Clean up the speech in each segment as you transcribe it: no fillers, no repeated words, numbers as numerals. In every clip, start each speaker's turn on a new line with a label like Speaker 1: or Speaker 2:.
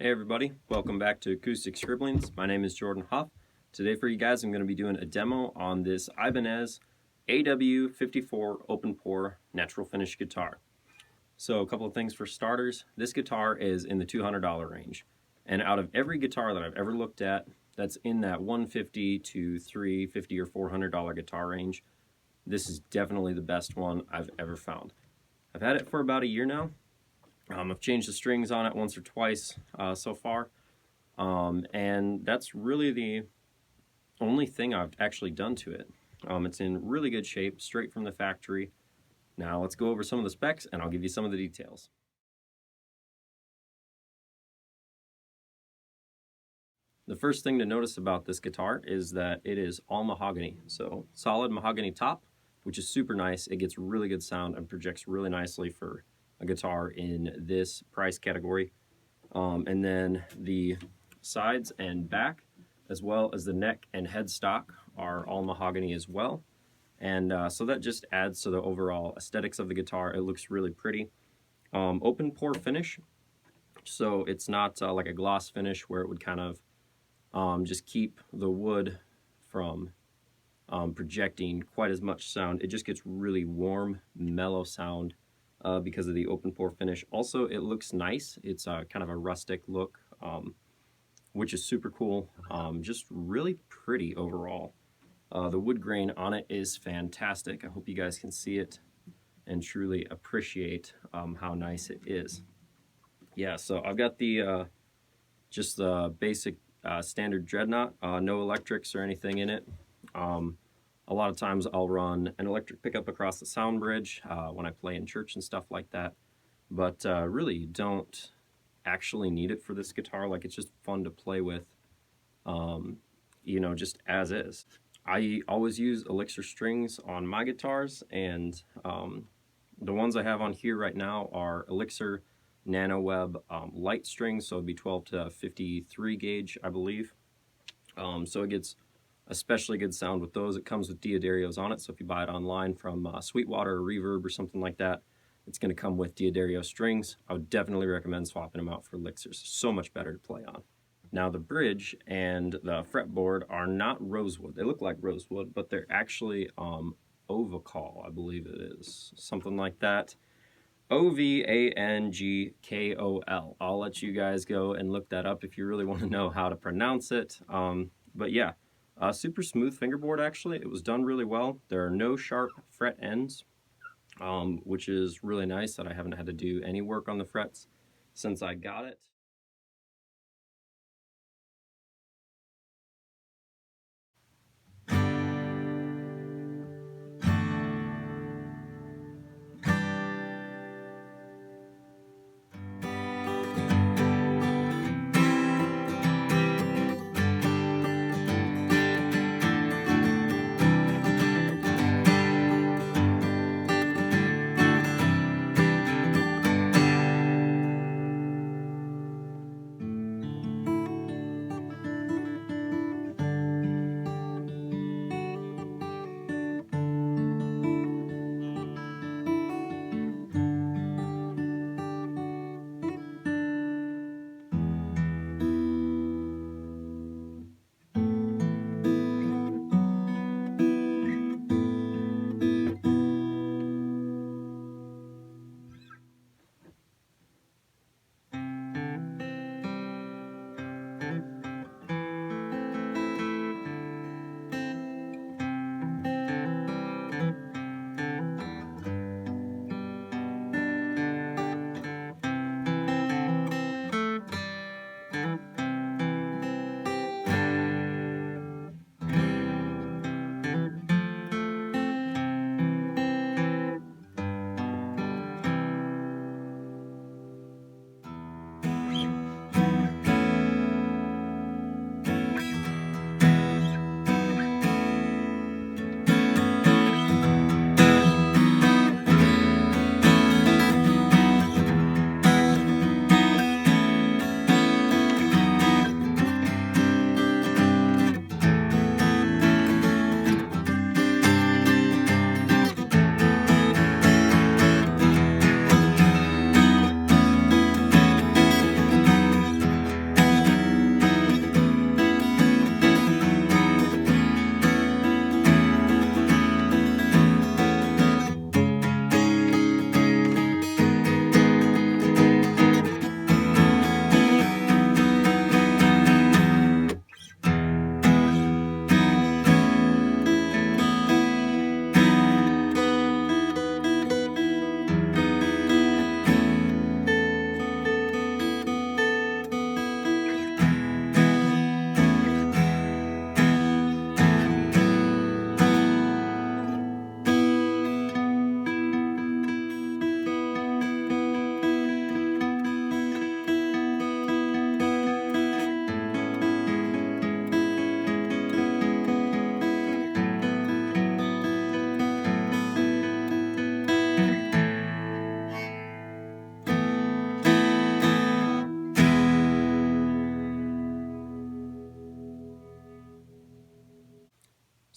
Speaker 1: Hey everybody, welcome back to Acoustic Scribblings. My name is Jordan Huff. Today for you guys I'm going to be doing a demo on this Ibanez AW-54 open pore natural finish guitar. So a couple of things for starters. This guitar is in the $200 range, and out of every guitar that I've ever looked at that's in that $150 to $350 or $400 guitar range, this is definitely the best one I've ever found. I've had it for about a year now. I've changed the strings on it once or twice so far, and that's really the only thing I've actually done to it. It's in really good shape, straight from the factory. Now let's go over some of the specs and I'll give you some of the details. The first thing to notice about this guitar is that it is all mahogany, so solid mahogany top, which is super nice. It gets really good sound and projects really nicely for a guitar in this price category. And then the sides and back, as well as the neck and headstock, are all mahogany as well. And so that just adds to the overall aesthetics of the guitar. It looks really pretty. Open pore finish, so it's not like a gloss finish where it would kind of just keep the wood from projecting quite as much sound. It just gets really warm, mellow sound because of the open pore finish. Also, it looks nice. It's kind of a rustic look, which is super cool. Just really pretty overall. The wood grain on it is fantastic. I hope you guys can see it and truly appreciate how nice it is. Yeah, so I've got the just the basic standard dreadnought, no electrics or anything in it. A lot of times I'll run an electric pickup across the sound bridge when I play in church and stuff like that, but really you don't actually need it for this guitar. Like, it's just fun to play with, you know, just as is. I always use Elixir strings on my guitars, and the ones I have on here right now are Elixir Nano Web light strings, so it'd be 12 to 53 gauge, I believe. So it gets especially good sound with those. It comes with Diodarios on it, so if you buy it online from Sweetwater or Reverb or something like that, it's going to come with Diodario strings. I would definitely recommend swapping them out for Elixirs. So much better to play on. Now the bridge and the fretboard are not rosewood. They look like rosewood, but they're actually Ovacol, I believe it is. Something like that. Ovangkol. I'll let you guys go and look that up if you really want to know how to pronounce it. But yeah, super smooth fingerboard actually. It was done really well. There are no sharp fret ends, which is really nice that I haven't had to do any work on the frets since I got it.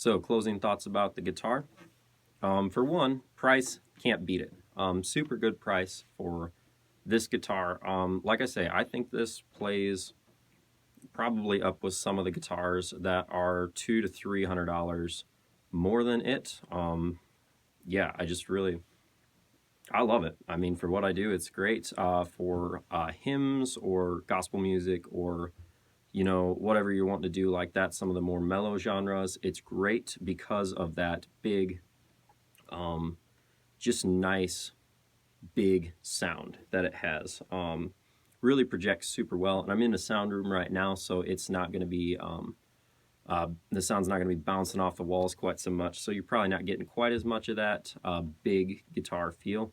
Speaker 1: So closing thoughts about the guitar. For one, price, can't beat it. Super good price for this guitar. Like I say, I think this plays probably up with some of the guitars that are $200 to $300 more than it. Yeah, I love it. I mean, for what I do, it's great. For hymns or gospel music or, you know, whatever you want to do like that, some of the more mellow genres, it's great because of that big, just nice, big sound that it has. Really projects super well. And I'm in the sound room right now, so it's not going to be, the sound's not going to be bouncing off the walls quite so much. So you're probably not getting quite as much of that big guitar feel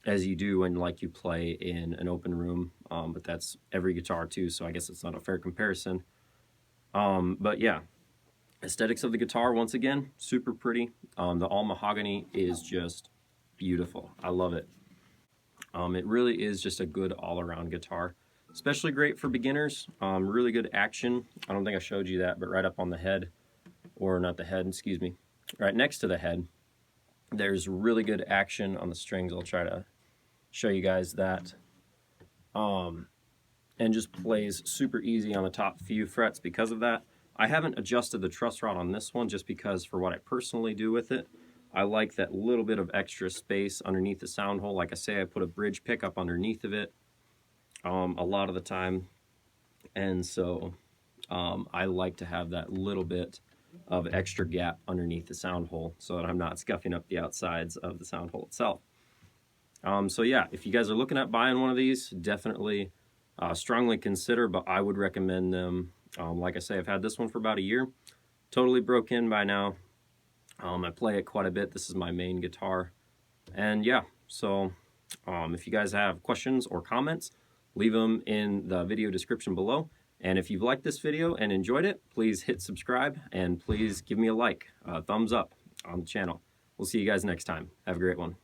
Speaker 1: as you do when like you play in an open room. But that's every guitar too, so I guess it's not a fair comparison. But yeah, aesthetics of the guitar, once again, super pretty. The all mahogany is just beautiful. I love it. It really is just a good all-around guitar. Especially great for beginners. Really good action. I don't think I showed you that, but right up on the head, or not the head, excuse me, right next to the head, there's really good action on the strings. I'll try to show you guys that. And just plays super easy on the top few frets because of that. I haven't adjusted the truss rod on this one just because for what I personally do with it, I like that little bit of extra space underneath the sound hole. Like I say, I put a bridge pickup underneath of it a lot of the time. And so I like to have that little bit of extra gap underneath the sound hole so that I'm not scuffing up the outsides of the sound hole itself. So yeah, if you guys are looking at buying one of these, definitely strongly consider, but I would recommend them. Like I say, I've had this one for about a year. Totally broke in by now. I play it quite a bit. This is my main guitar. And yeah, so if you guys have questions or comments, leave them in the video description below. And if you've liked this video and enjoyed it, please hit subscribe and please give me a like, thumbs up on the channel. We'll see you guys next time. Have a great one.